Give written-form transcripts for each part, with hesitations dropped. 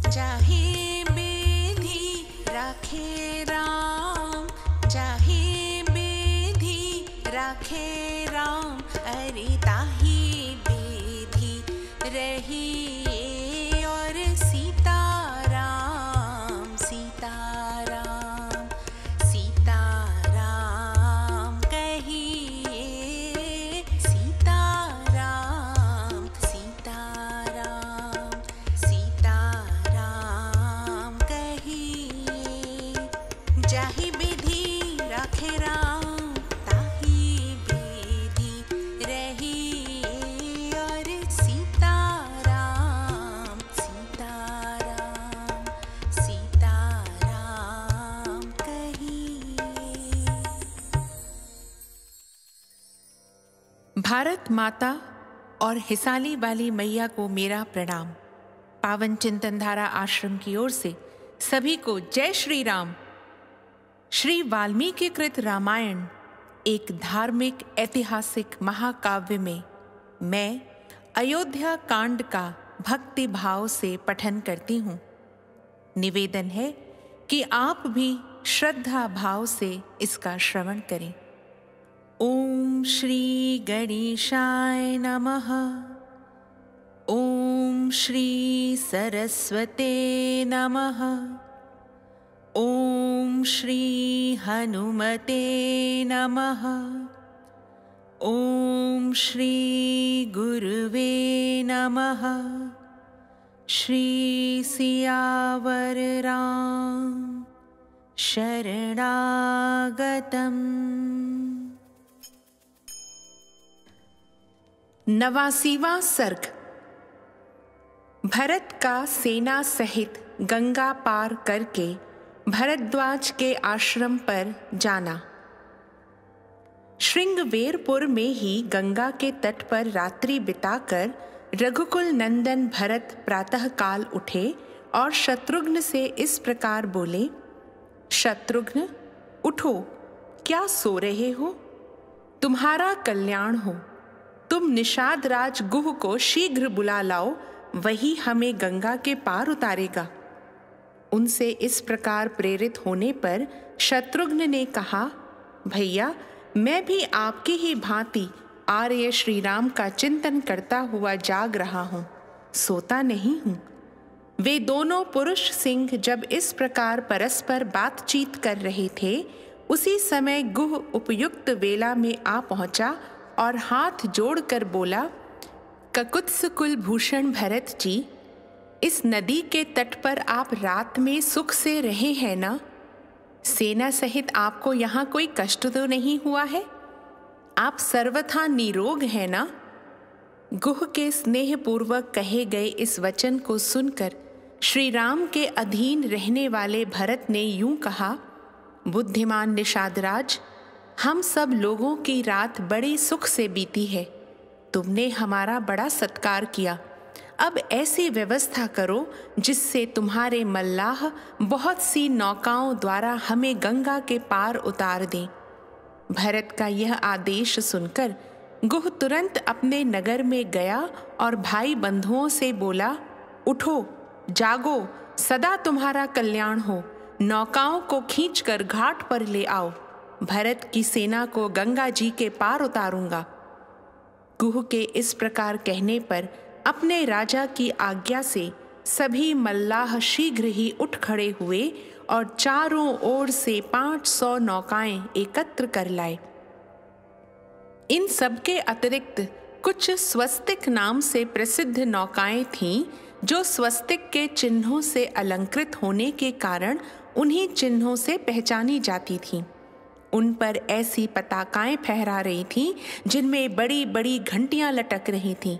जाहे बेधी राखे राम, जाहे बेधी राखे राम, अरे ताही बेधी रही और सीताराम, सीताराम, सीताराम कहिए, सीताराम, सीताराम, सीताराम कहिए। जाहि विधि राखे राम, ताहि विधि रही और सीताराम, सीताराम, सीताराम कहिए। भारत माता और हिसाली वाली मैया को मेरा प्रणाम। पावन चिंतन धारा आश्रम की ओर से सभी को जय श्री राम। श्री वाल्मीकि कृत रामायण एक धार्मिक ऐतिहासिक महाकाव्य में मैं अयोध्या कांड का भक्ति भाव से पठन करती हूँ। निवेदन है कि आप भी श्रद्धा भाव से इसका श्रवण करें। ओम श्री गणेशाय नमः। ओम श्री सरस्वते नमः। ओम श्री हनुमते नमः। ओम श्री गुरुवे नमः। श्री सियावर राम शरणागतम्। 89वां सर्ग। भरत का सेना सहित गंगा पार करके भरद्वाज के आश्रम पर जाना। श्रृंगवेरपुर में ही गंगा के तट पर रात्रि बिताकर रघुकुल नंदन भरत प्रातःकाल उठे और शत्रुघ्न से इस प्रकार बोले, शत्रुघ्न उठो, क्या सो रहे हो? तुम्हारा कल्याण हो। तुम निषाद राज गुह को शीघ्र बुला लाओ, वही हमें गंगा के पार उतारेगा। उनसे इस प्रकार प्रेरित होने पर शत्रुघ्न ने कहा, भैया मैं भी आपकी ही भांति आर्य श्री राम का चिंतन करता हुआ जाग रहा हूँ, सोता नहीं हूँ। वे दोनों पुरुष सिंह जब इस प्रकार परस्पर बातचीत कर रहे थे, उसी समय गुह उपयुक्त वेला में आ पहुंचा और हाथ जोड़कर बोला, ककुत्स कुल भूषण भरत जी, इस नदी के तट पर आप रात में सुख से रहे हैं ना? सेना सहित आपको यहाँ कोई कष्ट तो नहीं हुआ है? आप सर्वथा निरोग हैं ना? गुह के स्नेहपूर्वक कहे गए इस वचन को सुनकर श्री राम के अधीन रहने वाले भरत ने यूं कहा, बुद्धिमान निषादराज, हम सब लोगों की रात बड़े सुख से बीती है। तुमने हमारा बड़ा सत्कार किया। अब ऐसी व्यवस्था करो जिससे तुम्हारे मल्लाह बहुत सी नौकाओं द्वारा हमें गंगा के पार उतार दें। भरत का यह आदेश सुनकर गुह तुरंत अपने नगर में गया और भाई बंधुओं से बोला, उठो, जागो, सदा तुम्हारा कल्याण हो। नौकाओं को खींचकर घाट पर ले आओ। भरत की सेना को गंगा जी के पार उतारूंगा। गुह के इस प्रकार कहने पर अपने राजा की आज्ञा से सभी मल्लाह शीघ्र ही उठ खड़े हुए और चारों ओर से 500 नौकाएं एकत्र कर लाए। इन सब के अतिरिक्त कुछ स्वस्तिक नाम से प्रसिद्ध नौकाएं थीं, जो स्वस्तिक के चिन्हों से अलंकृत होने के कारण उन्हीं चिन्हों से पहचानी जाती थीं। उन पर ऐसी पताकाएं फहरा रही थीं जिनमें बड़ी बड़ी घंटियां लटक रही थीं।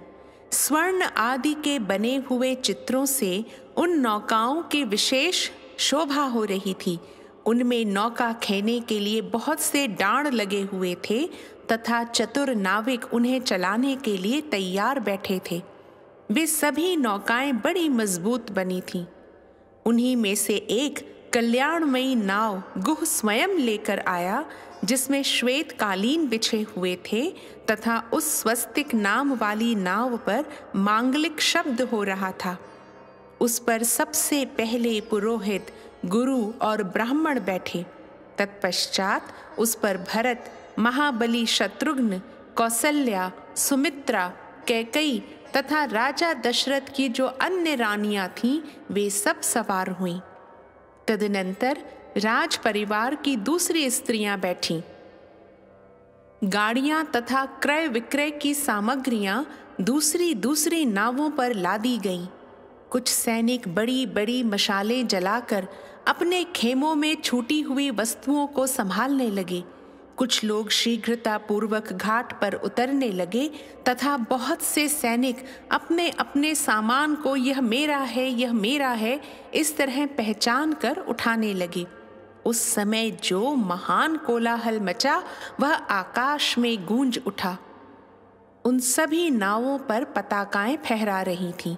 स्वर्ण आदि के बने हुए चित्रों से उन नौकाओं की विशेष शोभा हो रही थी। उनमें नौका खेने के लिए बहुत से डांड लगे हुए थे तथा चतुर नाविक उन्हें चलाने के लिए तैयार बैठे थे। वे सभी नौकाएं बड़ी मजबूत बनी थीं। उन्हीं में से एक कल्याणमयी नाव गुह स्वयं लेकर आया, जिसमें श्वेत कालीन बिछे हुए थे तथा उस स्वस्तिक नाम वाली नाव पर मांगलिक शब्द हो रहा था। उस पर सबसे पहले पुरोहित, गुरु और ब्राह्मण बैठे। तत्पश्चात उस पर भरत, महाबली शत्रुघ्न, कौसल्या, सुमित्रा, कैकेयी तथा राजा दशरथ की जो अन्य रानियां थीं वे सब सवार हुईं। तदनंतर राज परिवार की दूसरी स्त्रियां बैठीं। गाड़ियां तथा क्रय विक्रय की सामग्रियां दूसरी दूसरी नावों पर लादी गईं। कुछ सैनिक बड़ी बड़ी मशालें जलाकर अपने खेमों में छूटी हुई वस्तुओं को संभालने लगे। कुछ लोग शीघ्रता पूर्वक घाट पर उतरने लगे तथा बहुत से सैनिक अपने अपने सामान को यह मेरा है, यह मेरा है, इस तरह पहचान कर उठाने लगे। उस समय जो महान कोलाहल मचा वह आकाश में गूंज उठा। उन सभी नावों पर पताकाएं फहरा रही थीं।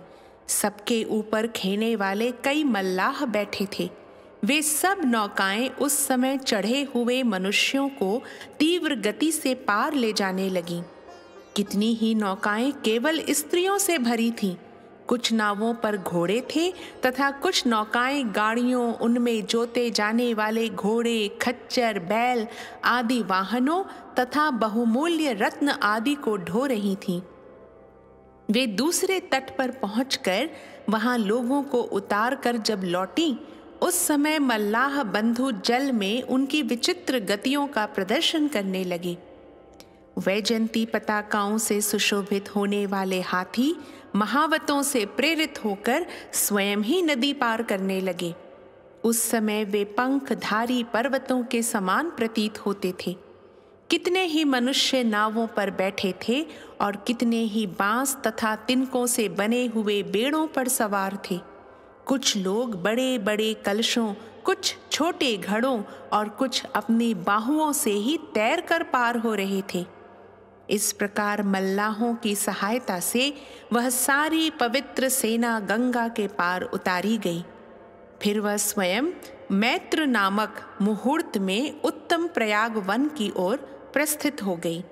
सबके ऊपर खेने वाले कई मल्लाह बैठे थे। वे सब नौकाएं उस समय चढ़े हुए मनुष्यों को तीव्र गति से पार ले जाने लगीं। कितनी ही नौकाएं केवल स्त्रियों से भरी थीं। कुछ नावों पर घोड़े थे तथा कुछ नौकाएं गाड़ियों, उनमें जोते जाने वाले घोड़े, खच्चर, बैल आदि वाहनों तथा बहुमूल्य रत्न आदि को ढो रही थीं। वे दूसरे तट पर पहुंचकर वहां लोगों को उतार कर जब लौटी, उस समय मल्लाह बंधु जल में उनकी विचित्र गतियों का प्रदर्शन करने लगे। वैजयंती पताकाओं से सुशोभित होने वाले हाथी महावतों से प्रेरित होकर स्वयं ही नदी पार करने लगे। उस समय वे पंखधारी पर्वतों के समान प्रतीत होते थे। कितने ही मनुष्य नावों पर बैठे थे और कितने ही बांस तथा तिनकों से बने हुए बेड़ों पर सवार थे। कुछ लोग बड़े बड़े कलशों, कुछ छोटे घड़ों और कुछ अपनी बाहुओं से ही तैर कर पार हो रहे थे। इस प्रकार मल्लाहों की सहायता से वह सारी पवित्र सेना गंगा के पार उतारी गई। फिर वह स्वयं मैत्र नामक मुहूर्त में उत्तम प्रयाग वन की ओर प्रस्थित हो गई।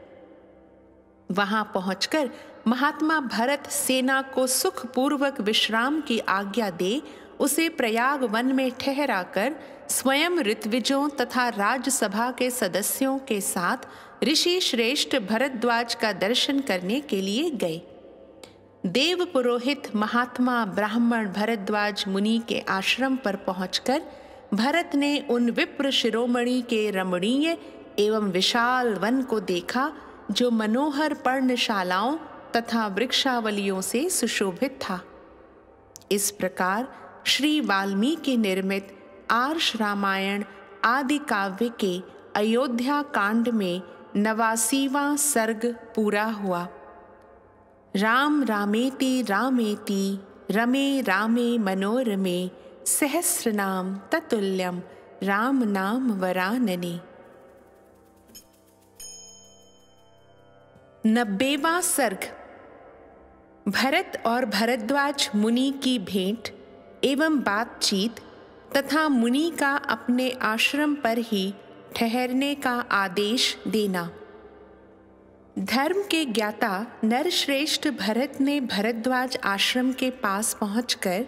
वहां पहुंचकर महात्मा भरत सेना को सुखपूर्वक विश्राम की आज्ञा दे उसे प्रयाग वन में ठहराकर स्वयं ऋत्विजों तथा राज्यसभा के सदस्यों के साथ ऋषि श्रेष्ठ भरद्वाज का दर्शन करने के लिए गए। देव पुरोहित महात्मा ब्राह्मण भरद्वाज मुनि के आश्रम पर पहुंचकर भरत ने उन विप्र शिरोमणि के रमणीय एवं विशाल वन को देखा जो मनोहर पर्णशालाओं तथा वृक्षावलियों से सुशोभित था। इस प्रकार श्री वाल्मीकि निर्मित आर्ष रामायण आदि काव्य के अयोध्या कांड में 89वां सर्ग पूरा हुआ। राम रामेति रामेति रमे रामे मनोरमे सहस्रनाम ततुल्यम राम नाम वरानने। 90वां सर्ग भरत और भरद्वाज मुनि की भेंट एवं बातचीत तथा मुनि का अपने आश्रम पर ही ठहरने का आदेश देना। धर्म के ज्ञाता नरश्रेष्ठ भरत ने भरद्वाज आश्रम के पास पहुंचकर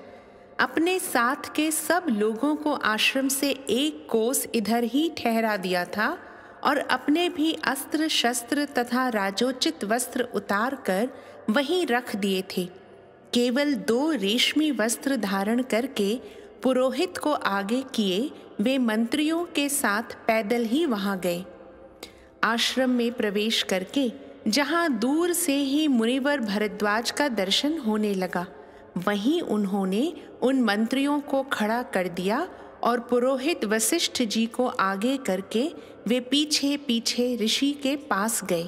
अपने साथ के सब लोगों को आश्रम से 1 कोस इधर ही ठहरा दिया था और अपने भी अस्त्र शस्त्र तथा राजोचित वस्त्र उतार कर वहीं रख दिए थे। केवल 2 रेशमी वस्त्र धारण करके पुरोहित को आगे किए वे मंत्रियों के साथ पैदल ही वहां गए। आश्रम में प्रवेश करके जहां दूर से ही मुनिवर भरद्वाज का दर्शन होने लगा, वहीं उन्होंने उन मंत्रियों को खड़ा कर दिया और पुरोहित वशिष्ठ जी को आगे करके वे पीछे पीछे ऋषि के पास गए।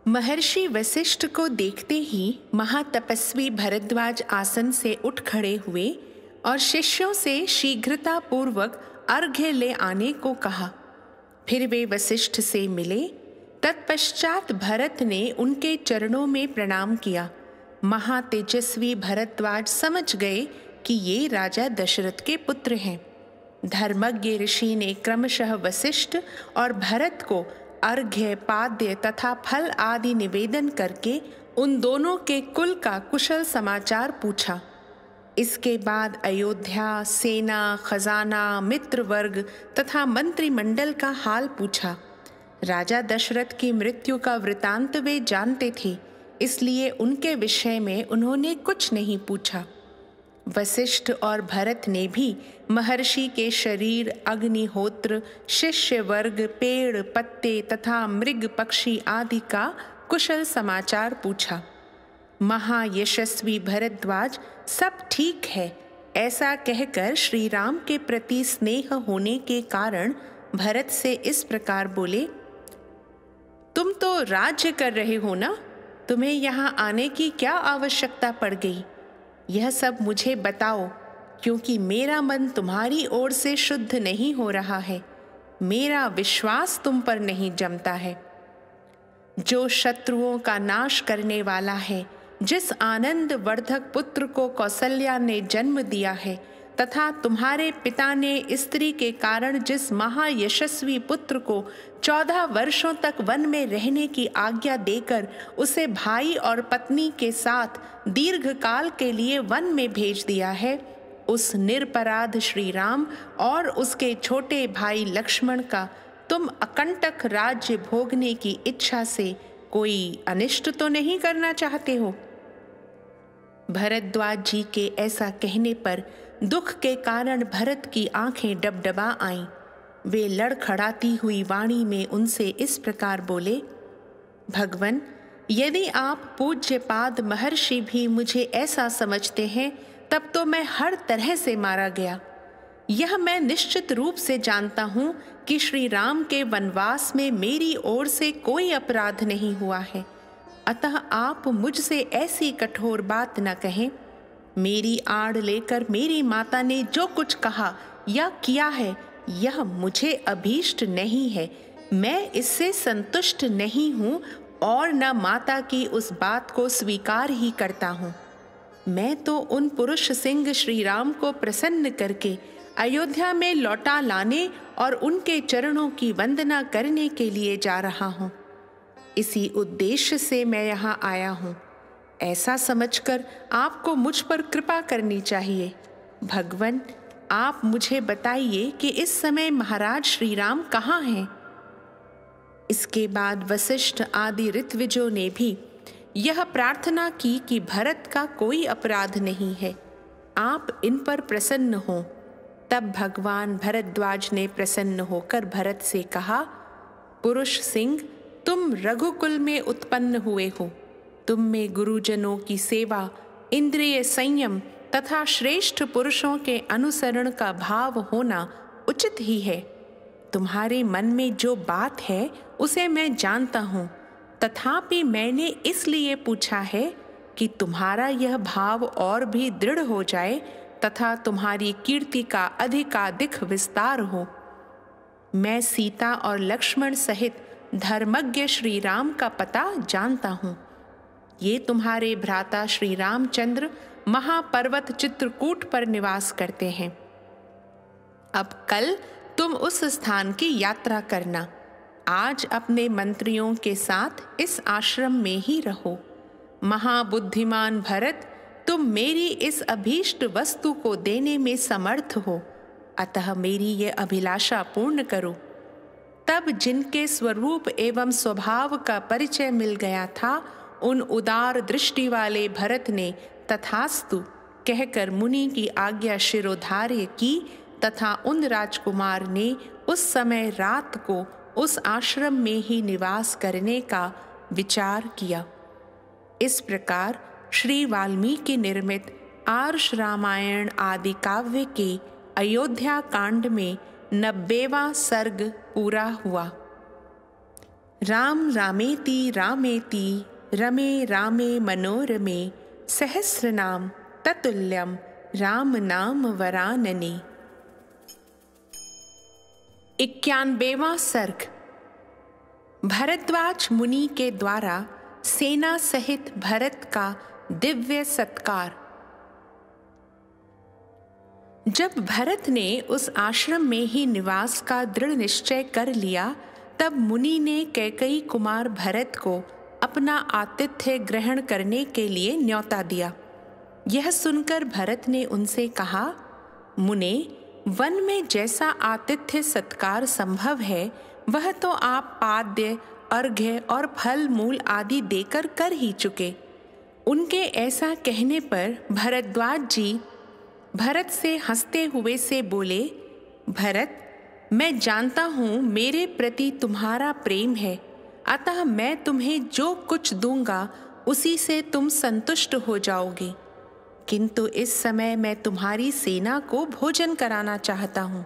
महर्षि वशिष्ठ को देखते ही महातपस्वी भरद्वाज आसन से उठ खड़े हुए और शिष्यों से शीघ्रता पूर्वक अर्घ्य ले आने को कहा। फिर वे वशिष्ठ से मिले। तत्पश्चात भरत ने उनके चरणों में प्रणाम किया। महातेजस्वी भरद्वाज समझ गए कि ये राजा दशरथ के पुत्र हैं। धर्मज्ञ ऋषि ने क्रमशः वशिष्ठ और भरत को अर्घ्य, पाद्य तथा फल आदि निवेदन करके उन दोनों के कुल का कुशल समाचार पूछा। इसके बाद अयोध्या, सेना, खजाना, मित्र वर्ग तथा मंत्रिमंडल का हाल पूछा। राजा दशरथ की मृत्यु का वृतांत वे जानते थे, इसलिए उनके विषय में उन्होंने कुछ नहीं पूछा। वशिष्ठ और भरत ने भी महर्षि के शरीर, अग्निहोत्र, शिष्य वर्ग, पेड़ पत्ते तथा मृग पक्षी आदि का कुशल समाचार पूछा। महायशस्वी भरद्वाज सब ठीक है ऐसा कहकर श्री राम के प्रति स्नेह होने के कारण भरत से इस प्रकार बोले, तुम तो राज्य कर रहे हो ना, तुम्हें यहाँ आने की क्या आवश्यकता पड़ गई? यह सब मुझे बताओ, क्योंकि मेरा मन तुम्हारी ओर से शुद्ध नहीं हो रहा है। मेरा विश्वास तुम पर नहीं जमता है। जो शत्रुओं का नाश करने वाला है, जिस आनंद वर्धक पुत्र को कौसल्या ने जन्म दिया है, तथा तुम्हारे पिता ने स्त्री के कारण जिस महायशस्वी पुत्र को 14 वर्षों तक वन में रहने की आज्ञा देकर उसे भाई और पत्नी के साथ दीर्घ काल के लिए वन में भेज दिया है, उस निरपराध श्री राम और उसके छोटे भाई लक्ष्मण का तुम अकंटक राज्य भोगने की इच्छा से कोई अनिष्ट तो नहीं करना चाहते हो? भरद्वाज जी के ऐसा कहने पर दुख के कारण भरत की आंखें डबडबा आईं। वे लड़खड़ाती हुई वाणी में उनसे इस प्रकार बोले, भगवन, यदि आप पूज्यपाद महर्षि भी मुझे ऐसा समझते हैं, तब तो मैं हर तरह से मारा गया। यह मैं निश्चित रूप से जानता हूँ कि श्री राम के वनवास में मेरी ओर से कोई अपराध नहीं हुआ है, अतः आप मुझसे ऐसी कठोर बात न कहें। मेरी आड़ लेकर मेरी माता ने जो कुछ कहा या किया है, यह मुझे अभीष्ट नहीं है। मैं इससे संतुष्ट नहीं हूँ और न माता की उस बात को स्वीकार ही करता हूँ। मैं तो उन पुरुष सिंह श्री राम को प्रसन्न करके अयोध्या में लौटा लाने और उनके चरणों की वंदना करने के लिए जा रहा हूँ। इसी उद्देश्य से मैं यहाँ आया हूँ। ऐसा समझकर आपको मुझ पर कृपा करनी चाहिए। भगवन, आप मुझे बताइए कि इस समय महाराज श्री राम कहाँ हैं? इसके बाद वशिष्ठ आदि ऋत्विजों ने भी यह प्रार्थना की कि भरत का कोई अपराध नहीं है, आप इन पर प्रसन्न हो। तब भगवान भरद्वाज ने प्रसन्न होकर भरत से कहा, पुरुष सिंह, तुम रघुकुल में उत्पन्न हुए हो। तुम में गुरुजनों की सेवा, इंद्रिय संयम तथा श्रेष्ठ पुरुषों के अनुसरण का भाव होना उचित ही है। तुम्हारे मन में जो बात है उसे मैं जानता हूँ, तथापि मैंने इसलिए पूछा है कि तुम्हारा यह भाव और भी दृढ़ हो जाए तथा तुम्हारी कीर्ति का अधिकाधिक विस्तार हो। मैं सीता और लक्ष्मण सहित धर्मज्ञ श्री राम का पता जानता हूँ। ये तुम्हारे भ्राता श्री रामचंद्र महापर्वत चित्रकूट पर निवास करते हैं। अब कल तुम उस स्थान की यात्रा करना। आज अपने मंत्रियों के साथ इस आश्रम में ही रहो। महाबुद्धिमान भरत, तुम मेरी इस अभीष्ट वस्तु को देने में समर्थ हो, अतः मेरी ये अभिलाषा पूर्ण करो। तब जिनके स्वरूप एवं स्वभाव का परिचय मिल गया था, उन उदार दृष्टि वाले भरत ने तथास्तु कहकर मुनि की आज्ञा शिरोधार्य की तथा उन राजकुमार ने उस समय रात को उस आश्रम में ही निवास करने का विचार किया। इस प्रकार श्री वाल्मीकि निर्मित आर्ष रामायण आदि काव्य के अयोध्या कांड में 90वां सर्ग पूरा हुआ। राम रामेति रामेति रमे रामे मनोरमे सहस्रनाम ततुल्यम राम नाम वरानने। 91वां सर्ग। भरद्वाज मुनि के द्वारा सेना सहित भरत का दिव्य सत्कार। जब भरत ने उस आश्रम में ही निवास का दृढ़ निश्चय कर लिया, तब मुनि ने कैकेयी कुमार भरत को अपना आतिथ्य ग्रहण करने के लिए न्योता दिया। यह सुनकर भरत ने उनसे कहा, मुने, वन में जैसा आतिथ्य सत्कार संभव है वह तो आप पाद्य, अर्घ्य और फल मूल आदि देकर कर ही चुके। उनके ऐसा कहने पर भरद्वाज जी भरत से हंसते हुए से बोले, भरत, मैं जानता हूँ मेरे प्रति तुम्हारा प्रेम है, अतः मैं तुम्हें जो कुछ दूंगा उसी से तुम संतुष्ट हो जाओगे। किंतु इस समय मैं तुम्हारी सेना को भोजन कराना चाहता हूँ।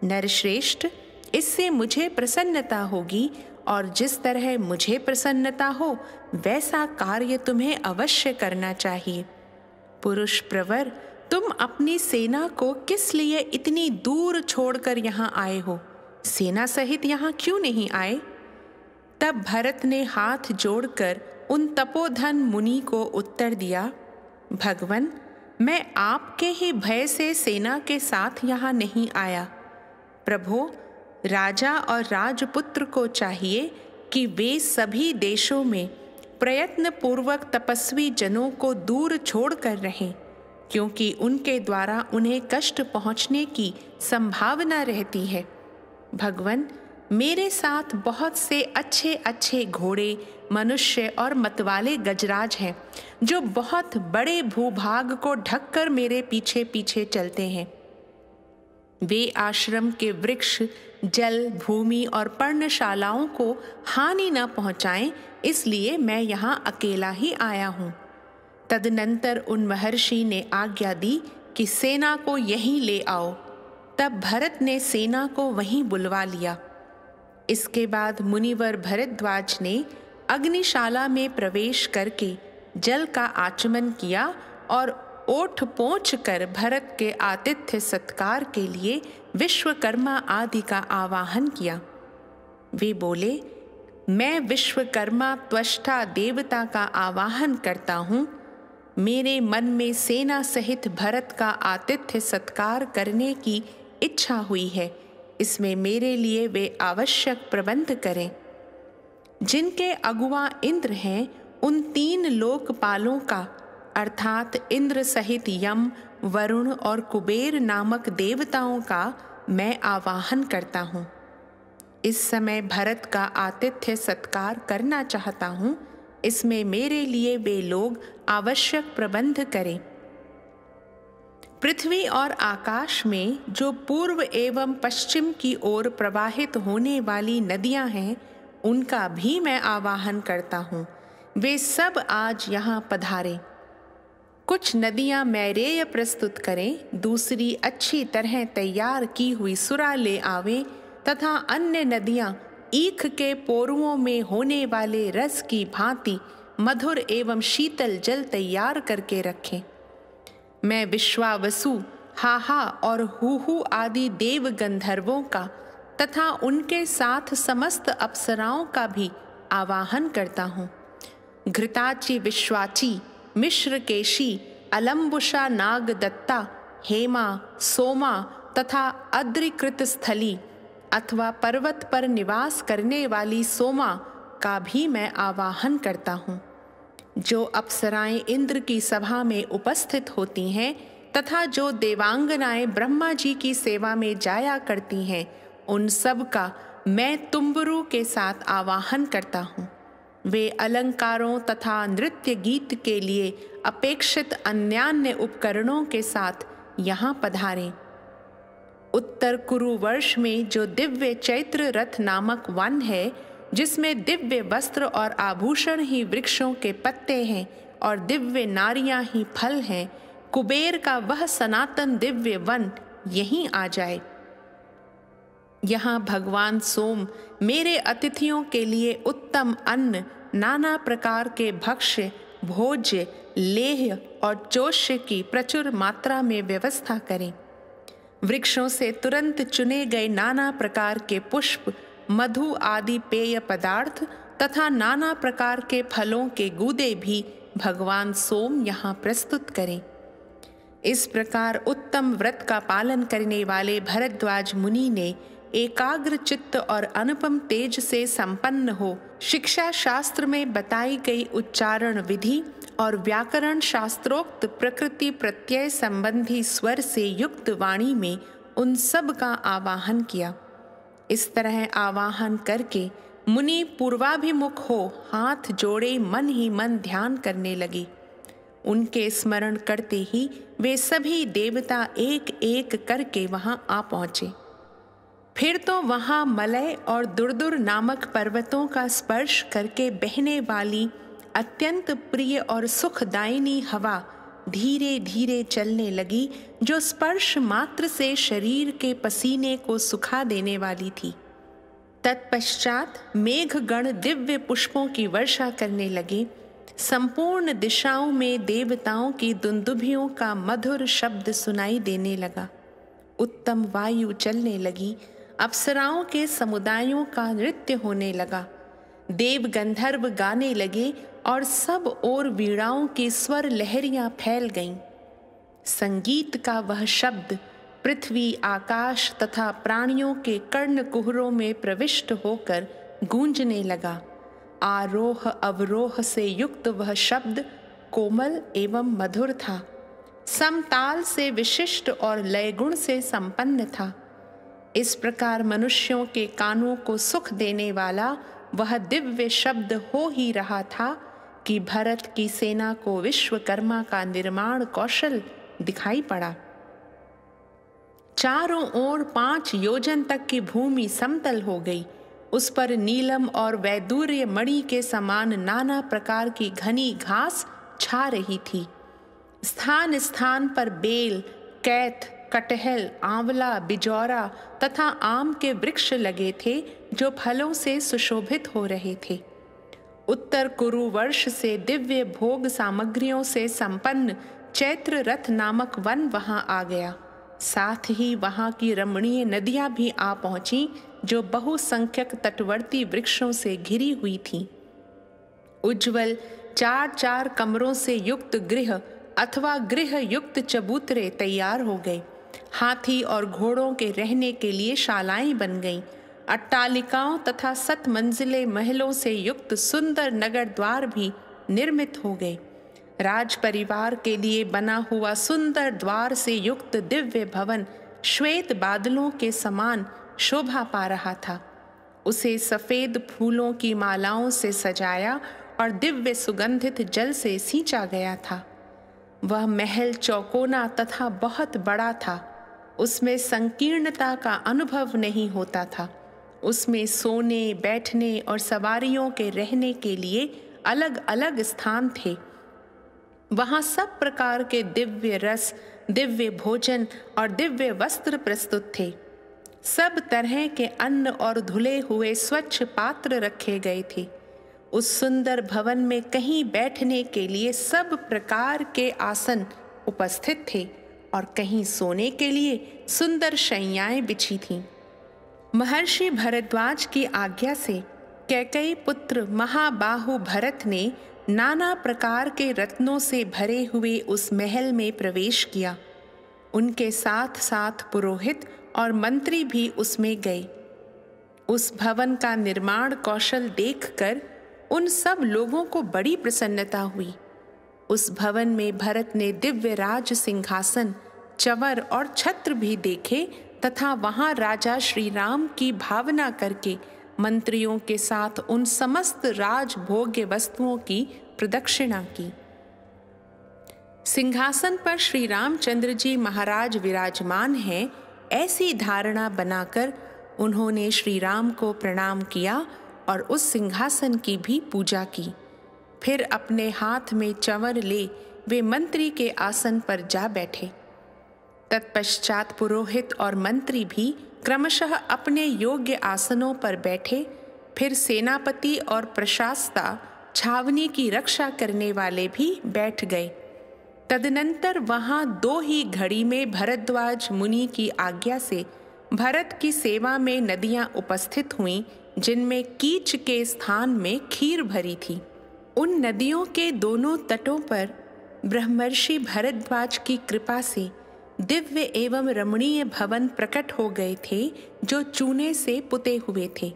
नरश्रेष्ठ, इससे मुझे प्रसन्नता होगी और जिस तरह मुझे प्रसन्नता हो वैसा कार्य तुम्हें अवश्य करना चाहिए। पुरुष प्रवर, तुम अपनी सेना को किस लिए इतनी दूर छोड़कर यहाँ आए हो? सेना सहित यहाँ क्यों नहीं आए? तब भरत ने हाथ जोड़कर उन तपोधन मुनि को उत्तर दिया, भगवन, मैं आपके ही भय से सेना के साथ यहाँ नहीं आया। प्रभो, राजा और राजपुत्र को चाहिए कि वे सभी देशों में प्रयत्न पूर्वक तपस्वी जनों को दूर छोड़कर रहें, क्योंकि उनके द्वारा उन्हें कष्ट पहुँचने की संभावना रहती है। भगवन, मेरे साथ बहुत से अच्छे अच्छे घोड़े, मनुष्य और मतवाले गजराज हैं जो बहुत बड़े भूभाग को ढककर मेरे पीछे पीछे चलते हैं। वे आश्रम के वृक्ष, जल, भूमि और पर्णशालाओं को हानि न पहुंचाएं, इसलिए मैं यहाँ अकेला ही आया हूँ। तदनंतर उन महर्षि ने आज्ञा दी कि सेना को यहीं ले आओ। तब भरत ने सेना को वहीं बुलवा लिया। इसके बाद मुनिवर भरद्वाज ने अग्निशाला में प्रवेश करके जल का आचमन किया और ओठ पोंछ कर भरत के आतिथ्य सत्कार के लिए विश्वकर्मा आदि का आवाहन किया। वे बोले, मैं विश्वकर्मा त्वष्टा देवता का आवाहन करता हूँ। मेरे मन में सेना सहित भरत का आतिथ्य सत्कार करने की इच्छा हुई है, इसमें मेरे लिए वे आवश्यक प्रबंध करें। जिनके अगुआ इंद्र हैं, उन 3 लोकपालों का अर्थात इंद्र सहित यम, वरुण और कुबेर नामक देवताओं का मैं आवाहन करता हूँ। इस समय भरत का आतिथ्य सत्कार करना चाहता हूँ, इसमें मेरे लिए वे लोग आवश्यक प्रबंध करें। पृथ्वी और आकाश में जो पूर्व एवं पश्चिम की ओर प्रवाहित होने वाली नदियां हैं, उनका भी मैं आवाहन करता हूँ। वे सब आज यहाँ पधारें। कुछ नदियां मैरेय प्रस्तुत करें, दूसरी अच्छी तरह तैयार की हुई सुरा ले आवें तथा अन्य नदियां ईख के पोरुओं में होने वाले रस की भांति मधुर एवं शीतल जल तैयार करके रखें। मैं विश्वावसु, हाहा और हुहु आदि देव गंधर्वों का तथा उनके साथ समस्त अप्सराओं का भी आवाहन करता हूँ। घृताची, विश्वाची, मिश्रकेशी, अलम्बुषा, नागदत्ता, हेमा, सोमा तथा अद्रिकृत स्थली अथवा पर्वत पर निवास करने वाली सोमा का भी मैं आवाहन करता हूँ। जो अप्सराएं इंद्र की सभा में उपस्थित होती हैं तथा जो देवांगनाएं ब्रह्मा जी की सेवा में जाया करती हैं, उन सब का मैं तुम्बरू के साथ आवाहन करता हूँ। वे अलंकारों तथा नृत्य गीत के लिए अपेक्षित अन्यान्य उपकरणों के साथ यहाँ पधारें। उत्तर कुरु वर्ष में जो दिव्य चैत्र रथ नामक वन है, जिसमें दिव्य वस्त्र और आभूषण ही वृक्षों के पत्ते हैं और दिव्य नारियां ही फल हैं, कुबेर का वह सनातन दिव्य वन यहीं आ जाए। यहाँ भगवान सोम मेरे अतिथियों के लिए उत्तम अन्न, नाना प्रकार के भक्ष्य, भोज्य, लेह्य और चोष्य की प्रचुर मात्रा में व्यवस्था करें। वृक्षों से तुरंत चुने गए नाना प्रकार के पुष्प, मधु आदि पेय पदार्थ तथा नाना प्रकार के फलों के गूदे भी भगवान सोम यहाँ प्रस्तुत करें। इस प्रकार उत्तम व्रत का पालन करने वाले भरद्वाज मुनि ने एकाग्र चित्त और अनुपम तेज से संपन्न हो शिक्षा शास्त्र में बताई गई उच्चारण विधि और व्याकरण शास्त्रोक्त प्रकृति प्रत्यय संबंधी स्वर से युक्त वाणी में उन सब का आवाहन किया। इस तरह आवाहन करके मुनि पूर्वाभिमुख हो हाथ जोड़े मन ही मन ध्यान करने लगे। उनके स्मरण करते ही वे सभी देवता एक एक करके वहां आ पहुंचे। फिर तो वहां मलय और दुर्दुर नामक पर्वतों का स्पर्श करके बहने वाली अत्यंत प्रिय और सुखदायिनी हवा धीरे धीरे चलने लगी, जो स्पर्श मात्र से शरीर के पसीने को सुखा देने वाली थी। तत्पश्चात मेघगण दिव्य पुष्पों की वर्षा करने लगे। संपूर्ण दिशाओं में देवताओं की दुंदुभियों का मधुर शब्द सुनाई देने लगा। उत्तम वायु चलने लगी। अप्सराओं के समुदायों का नृत्य होने लगा। देव गंधर्व गाने लगे और सब ओर वीणाओं की स्वर लहरियां फैल गईं। संगीत का वह शब्द पृथ्वी, आकाश तथा प्राणियों के कर्ण कुहरों में प्रविष्ट होकर गूंजने लगा। आरोह अवरोह से युक्त वह शब्द कोमल एवं मधुर था। समताल से विशिष्ट और लयगुण से संपन्न था। इस प्रकार मनुष्यों के कानों को सुख देने वाला वह दिव्य शब्द हो ही रहा था कि भरत की सेना को विश्वकर्मा का निर्माण कौशल दिखाई पड़ा। चारों ओर 5 योजन तक की भूमि समतल हो गई। उस पर नीलम और वैदूर्य मणि के समान नाना प्रकार की घनी घास छा रही थी। स्थान स्थान पर बेल, कैथ, कटहल, आंवला, बिजौरा तथा आम के वृक्ष लगे थे, जो फलों से सुशोभित हो रहे थे। उत्तर कुरु वर्ष से दिव्य भोग सामग्रियों से संपन्न चैत्र रथ नामक वन वहां आ गया। साथ ही वहां की रमणीय नदियां भी आ पहुंची, जो बहुसंख्यक तटवर्ती वृक्षों से घिरी हुई थीं। उज्ज्वल 4-4 कमरों से युक्त गृह अथवा गृह युक्त चबूतरे तैयार हो गए। हाथी और घोड़ों के रहने के लिए शालाएं बन गईं। अट्टालिकाओं तथा 7 मंजिले महलों से युक्त सुंदर नगर द्वार भी निर्मित हो गए। राज परिवार के लिए बना हुआ सुंदर द्वार से युक्त दिव्य भवन श्वेत बादलों के समान शोभा पा रहा था। उसे सफेद फूलों की मालाओं से सजाया और दिव्य सुगंधित जल से सींचा गया था। वह महल चौकोना तथा बहुत बड़ा था। उसमें संकीर्णता का अनुभव नहीं होता था। उसमें सोने, बैठने और सवारियों के रहने के लिए अलग अलग स्थान थे। वहां सब प्रकार के दिव्य रस, दिव्य भोजन और दिव्य वस्त्र प्रस्तुत थे। सब तरह के अन्न और धुले हुए स्वच्छ पात्र रखे गए थे। उस सुंदर भवन में कहीं बैठने के लिए सब प्रकार के आसन उपस्थित थे और कहीं सोने के लिए सुंदर शैय्याएं बिछी थीं। महर्षि भरद्वाज की आज्ञा से कैकेयी पुत्र महाबाहु भरत ने नाना प्रकार के रत्नों से भरे हुए उस महल में प्रवेश किया। उनके साथ साथ पुरोहित और मंत्री भी उसमें गए। उस भवन का निर्माण कौशल देखकर उन सब लोगों को बड़ी प्रसन्नता हुई। उस भवन में भरत ने दिव्य राज सिंहासन, चवर और छत्र भी देखे तथा वहां राजा श्री राम की भावना करके मंत्रियों के साथ उन समस्त राजभोग्य वस्तुओं की प्रदक्षिणा की। सिंहासन पर श्री रामचंद्र जी महाराज विराजमान हैं, ऐसी धारणा बनाकर उन्होंने श्री राम को प्रणाम किया और उस सिंहासन की भी पूजा की। फिर अपने हाथ में चंवर ले वे मंत्री के आसन पर जा बैठे। तत्पश्चात पुरोहित और मंत्री भी क्रमशः अपने योग्य आसनों पर बैठे। फिर सेनापति और प्रशासता, छावनी की रक्षा करने वाले भी बैठ गए। तदनंतर वहां 2 ही घड़ी में भरद्वाज मुनि की आज्ञा से भरत की सेवा में नदियां उपस्थित हुईं, जिनमें कीच के स्थान में खीर भरी थी। उन नदियों के दोनों तटों पर ब्रह्मर्षि भरद्वाज की कृपा से दिव्य एवं रमणीय भवन प्रकट हो गए थे, जो चूने से पुते हुए थे।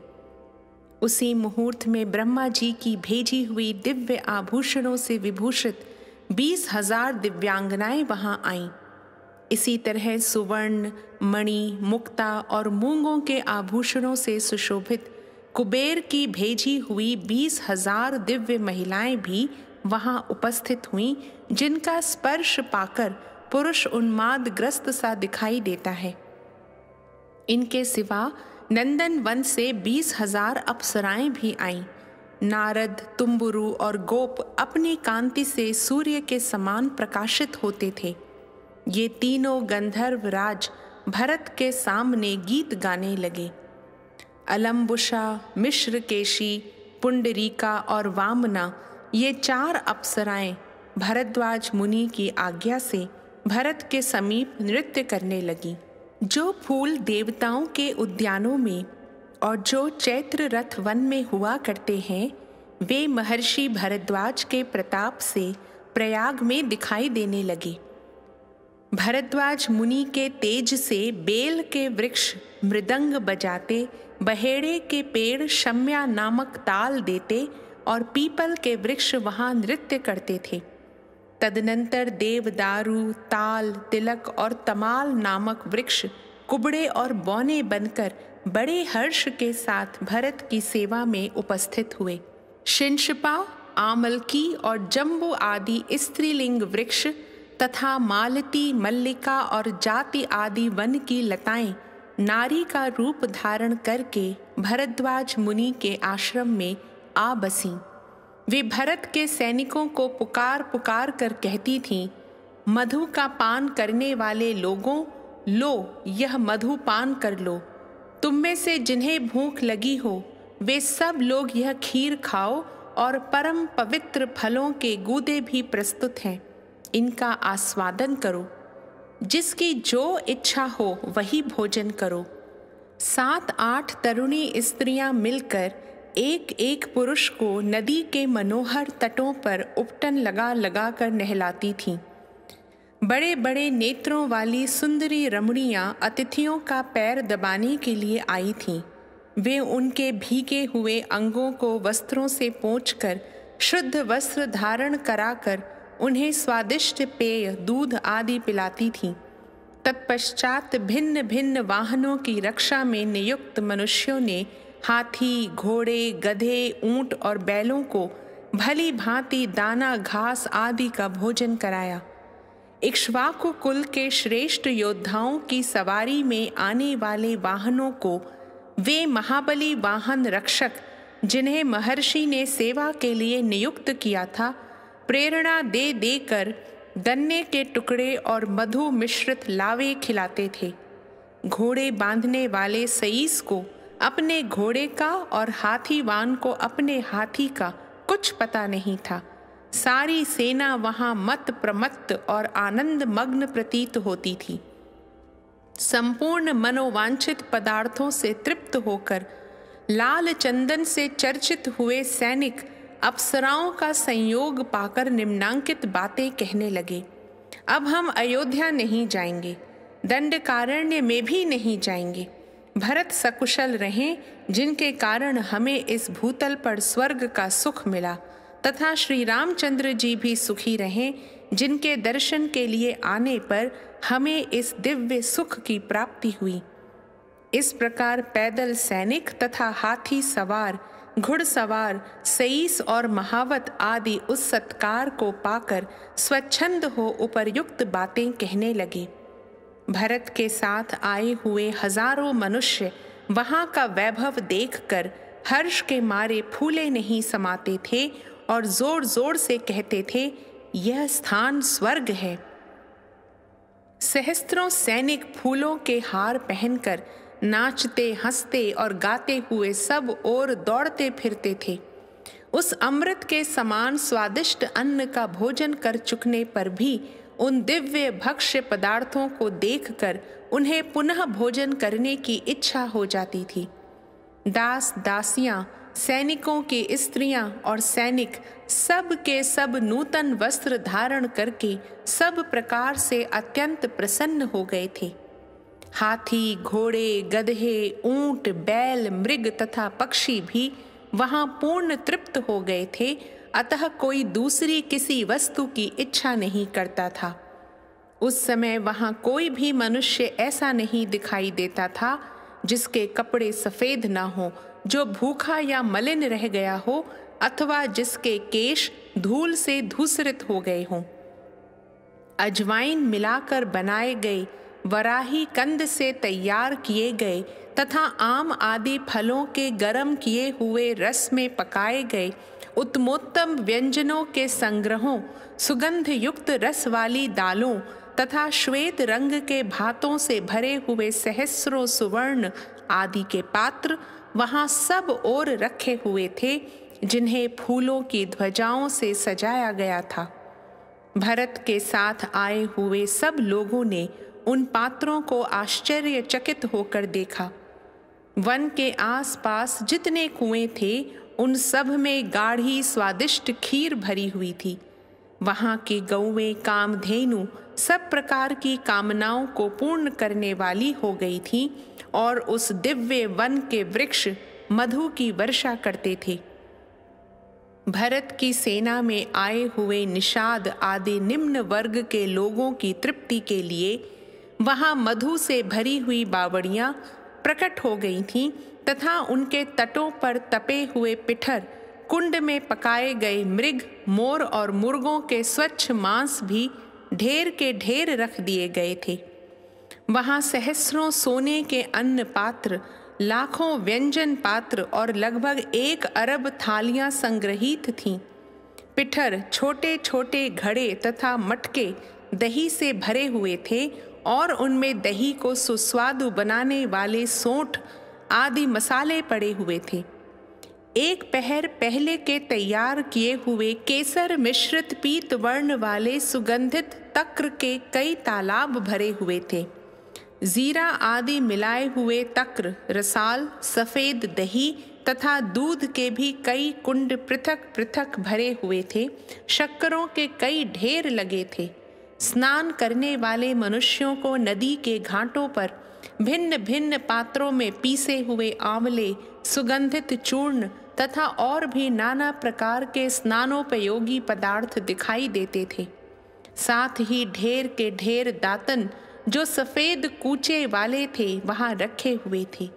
उसी मुहूर्त में ब्रह्मा जी की भेजी हुई दिव्य आभूषणों से विभूषित 20,000 दिव्यांगनाएं वहां आईं। इसी तरह सुवर्ण, मणि, मुक्ता और मूंगों के आभूषणों से सुशोभित कुबेर की भेजी हुई 20,000 दिव्य महिलाएं भी वहां उपस्थित हुईं, जिनका स्पर्श पाकर पुरुष उन्माद ग्रस्त सा दिखाई देता है। इनके सिवा नंदन वन से 20,000 अप्सराएं भी आईं। नारद, तुम्बुरु और गोप अपनी कांति से सूर्य के समान प्रकाशित होते थे। ये तीनों गंधर्व राज भरत के सामने गीत गाने लगे। अलम्बुषा, मिश्रकेशी, पुंडरीका और वामना, ये 4 अप्सराएं भरद्वाज मुनि की आज्ञा से भरत के समीप नृत्य करने लगी। जो फूल देवताओं के उद्यानों में और जो चैत्र रथ वन में हुआ करते हैं, वे महर्षि भरद्वाज के प्रताप से प्रयाग में दिखाई देने लगे। भरद्वाज मुनि के तेज से बेल के वृक्ष मृदंग बजाते, बहेड़े के पेड़ शम्या नामक ताल देते और पीपल के वृक्ष वहां नृत्य करते थे। तदनंतर देवदारू, ताल, तिलक और तमाल नामक वृक्ष कुबड़े और बौने बनकर बड़े हर्ष के साथ भरत की सेवा में उपस्थित हुए। शिंशपा, आमलकी और जम्बू आदि स्त्रीलिंग वृक्ष तथा मालती, मल्लिका और जाति आदि वन की लताएं नारी का रूप धारण करके भरद्वाज मुनि के आश्रम में आ बसीं। वे भरत के सैनिकों को पुकार पुकार कर कहती थीं, मधु का पान करने वाले लोगों, लो यह मधु पान कर लो। तुम में से जिन्हें भूख लगी हो वे सब लोग यह खीर खाओ और परम पवित्र फलों के गूदे भी प्रस्तुत हैं, इनका आस्वादन करो। जिसकी जो इच्छा हो वही भोजन करो। 7-8 तरुणी स्त्रियां मिलकर एक एक पुरुष को नदी के मनोहर तटों पर उपटन लगा लगा कर नहलाती थीं। बड़े बड़े नेत्रों वाली सुंदरी रमणियां अतिथियों का पैर दबाने के लिए आई थीं। वे उनके भीगे हुए अंगों को वस्त्रों से पोंछकर शुद्ध वस्त्र धारण कराकर उन्हें स्वादिष्ट पेय, दूध आदि पिलाती थीं। तत्पश्चात भिन्न भिन्न वाहनों की रक्षा में नियुक्त मनुष्यों ने हाथी, घोड़े, गधे, ऊंट और बैलों को भली भांति दाना, घास आदि का भोजन कराया। इक्ष्वाकु कुल के श्रेष्ठ योद्धाओं की सवारी में आने वाले वाहनों को वे महाबली वाहन रक्षक, जिन्हें महर्षि ने सेवा के लिए नियुक्त किया था, प्रेरणा दे देकर गन्ने के टुकड़े और मधु मिश्रित लावे खिलाते थे। घोड़े बांधने वाले सईस को अपने घोड़े का और हाथीवान को अपने हाथी का कुछ पता नहीं था। सारी सेना वहां मत प्रमत्त और आनंद मग्न प्रतीत होती थी। संपूर्ण मनोवांछित पदार्थों से तृप्त होकर लाल चंदन से चर्चित हुए सैनिक अप्सराओं का संयोग पाकर निम्नांकित बातें कहने लगे। अब हम अयोध्या नहीं जाएंगे, दंडकारण्य में भी नहीं जाएंगे। भरत सकुशल रहें, जिनके कारण हमें इस भूतल पर स्वर्ग का सुख मिला, तथा श्री रामचंद्र जी भी सुखी रहें, जिनके दर्शन के लिए आने पर हमें इस दिव्य सुख की प्राप्ति हुई। इस प्रकार पैदल सैनिक तथा हाथी सवार, घुड़सवार, सईस और महावत आदि उस सत्कार को पाकर स्वच्छंद हो उपर्युक्त बातें कहने लगे। भरत के साथ आए हुए हजारों मनुष्य वहां का वैभव देखकर हर्ष के मारे फूले नहीं समाते थे और जोर जोर से कहते थे, यह स्थान स्वर्ग है। सहस्त्रों सैनिक फूलों के हार पहनकर नाचते, हंसते और गाते हुए सब ओर दौड़ते फिरते थे। उस अमृत के समान स्वादिष्ट अन्न का भोजन कर चुकने पर भी उन दिव्य भक्ष्य पदार्थों को देखकर उन्हें पुनः भोजन करने की इच्छा हो जाती थी। दास दासियां, सैनिकों की स्त्रियां और सैनिक सब के सब नूतन वस्त्र धारण करके सब प्रकार से अत्यंत प्रसन्न हो गए थे। हाथी, घोड़े, गधे, ऊंट, बैल, मृग तथा पक्षी भी वहां पूर्ण तृप्त हो गए थे अतः कोई दूसरी किसी वस्तु की इच्छा नहीं करता था। उस समय वहाँ कोई भी मनुष्य ऐसा नहीं दिखाई देता था जिसके कपड़े सफ़ेद ना हो, जो भूखा या मलिन रह गया हो, अथवा जिसके केश धूल से धूसरित हो गए हों। अजवाइन मिलाकर बनाए गए, वराही कंद से तैयार किए गए तथा आम आदि फलों के गर्म किए हुए रस में पकाए गए उत्तमोत्तम व्यंजनों के संग्रहों, सुगंध युक्त रस वाली दालों तथा श्वेत रंग के भातों से भरे हुए सहस्रों सुवर्ण आदि के पात्र वहाँ सब ओर रखे हुए थे, जिन्हें फूलों की ध्वजाओं से सजाया गया था। भरत के साथ आए हुए सब लोगों ने उन पात्रों को आश्चर्यचकित होकर देखा। वन के आसपास जितने कुएं थे उन सब में गाढ़ी स्वादिष्ट खीर भरी हुई थी। वहाँ की गौएं कामधेनु सब प्रकार की कामनाओं को पूर्ण करने वाली हो गई थीं और उस दिव्य वन के वृक्ष मधु की वर्षा करते थे। भरत की सेना में आए हुए निषाद आदि निम्न वर्ग के लोगों की तृप्ति के लिए वहाँ मधु से भरी हुई बावड़ियाँ प्रकट हो गई थीं तथा उनके तटों पर तपे हुए पिठर, कुंड में पकाए गए मृग, मोर और मुर्गों के स्वच्छ मांस भी ढेर के ढेर रख दिए गए थे। वहाँ सहस्रों सोने के अन्न पात्र, लाखों व्यंजन पात्र और लगभग 1 अरब थालियां संग्रहित थीं। पिठर, छोटे छोटे घड़े तथा मटके दही से भरे हुए थे और उनमें दही को सुस्वादु बनाने वाले सोंठ आदि मसाले पड़े हुए थे। एक पहर पहले के तैयार किए हुए केसर मिश्रित पीत वर्ण वाले सुगंधित तक्र के कई तालाब भरे हुए थे। जीरा आदि मिलाए हुए तक्र, रसाल, सफ़ेद दही तथा दूध के भी कई कुंड पृथक पृथक भरे हुए थे। शक्करों के कई ढेर लगे थे। स्नान करने वाले मनुष्यों को नदी के घाटों पर भिन्न भिन्न पात्रों में पीसे हुए आंवले, सुगंधित चूर्ण तथा और भी नाना प्रकार के स्नानोपयोगी पदार्थ दिखाई देते थे। साथ ही ढेर के ढेर दातन जो सफ़ेद कूचे वाले थे वहाँ रखे हुए थे।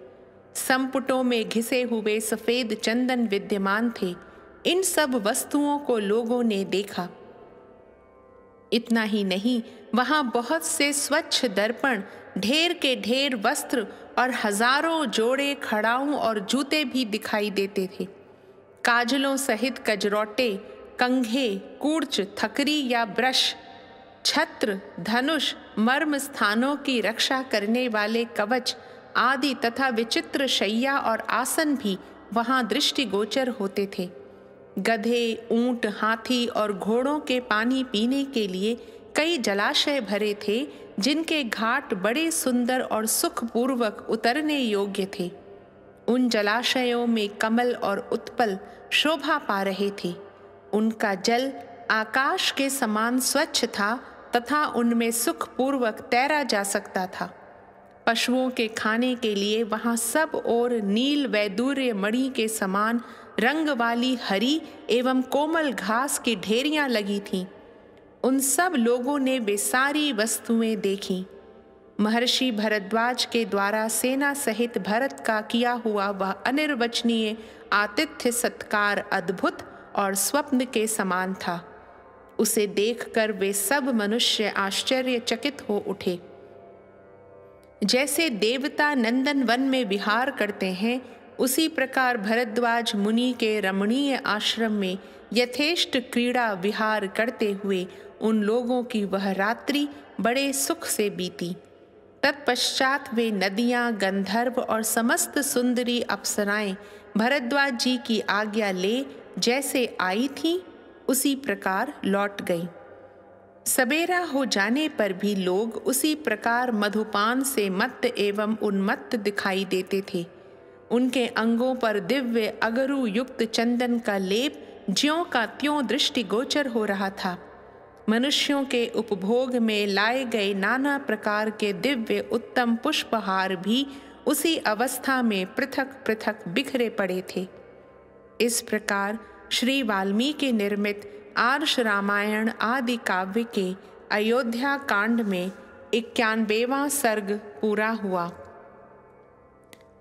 संपुटों में घिसे हुए सफ़ेद चंदन विद्यमान थे। इन सब वस्तुओं को लोगों ने देखा। इतना ही नहीं, वहाँ बहुत से स्वच्छ दर्पण, ढेर के ढेर वस्त्र और हजारों जोड़े खड़ाऊं और जूते भी दिखाई देते थे। काजलों सहित कजरौटे, कंघे, कूर्च, थकरी या ब्रश, छत्र, धनुष, मर्म स्थानों की रक्षा करने वाले कवच आदि तथा विचित्र शैया और आसन भी वहाँ दृष्टिगोचर होते थे। गधे, ऊंट, हाथी और घोड़ों के पानी पीने के लिए कई जलाशय भरे थे, जिनके घाट बड़े सुंदर और सुखपूर्वक उतरने योग्य थे। उन जलाशयों में कमल और उत्पल शोभा पा रहे थे। उनका जल आकाश के समान स्वच्छ था तथा उनमें सुखपूर्वक तैरा जा सकता था। पशुओं के खाने के लिए वहाँ सब ओर नील वैदूर्य मणि के समान रंग वाली हरी एवं कोमल घास की ढेरियां लगी थीं। उन सब लोगों ने वे सारी वस्तुएं देखीं। महर्षि भरद्वाज के द्वारा सेना सहित भरत का किया हुआ वह अनिर्वचनीय आतिथ्य सत्कार अद्भुत और स्वप्न के समान था। उसे देखकर वे सब मनुष्य आश्चर्यचकित हो उठे। जैसे देवता नंदन वन में विहार करते हैं, उसी प्रकार भरद्वाज मुनि के रमणीय आश्रम में यथेष्ट क्रीड़ा विहार करते हुए उन लोगों की वह रात्रि बड़े सुख से बीती। तत्पश्चात वे नदियाँ, गंधर्व और समस्त सुंदरी अप्सराएं भरद्वाज जी की आज्ञा ले जैसे आई थीं, उसी प्रकार लौट गई। सबेरा हो जाने पर भी लोग उसी प्रकार मधुपान से मत्त एवं उन्मत्त दिखाई देते थे। उनके अंगों पर दिव्य अगरु युक्त चंदन का लेप ज्यों का त्यों दृष्टिगोचर हो रहा था। मनुष्यों के उपभोग में लाए गए नाना प्रकार के दिव्य उत्तम पुष्पहार भी उसी अवस्था में पृथक पृथक बिखरे पड़े थे। इस प्रकार श्री वाल्मीकि निर्मित आर्ष रामायण आदि काव्य के अयोध्या कांड में 91वां सर्ग पूरा हुआ।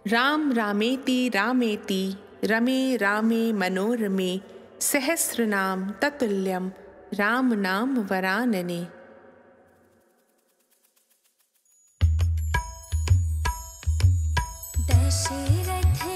राम रामेति रामेति रमे रामे मनोरमे सहस्रनाम ततुल्यम राम नाम वरानने। दशरथ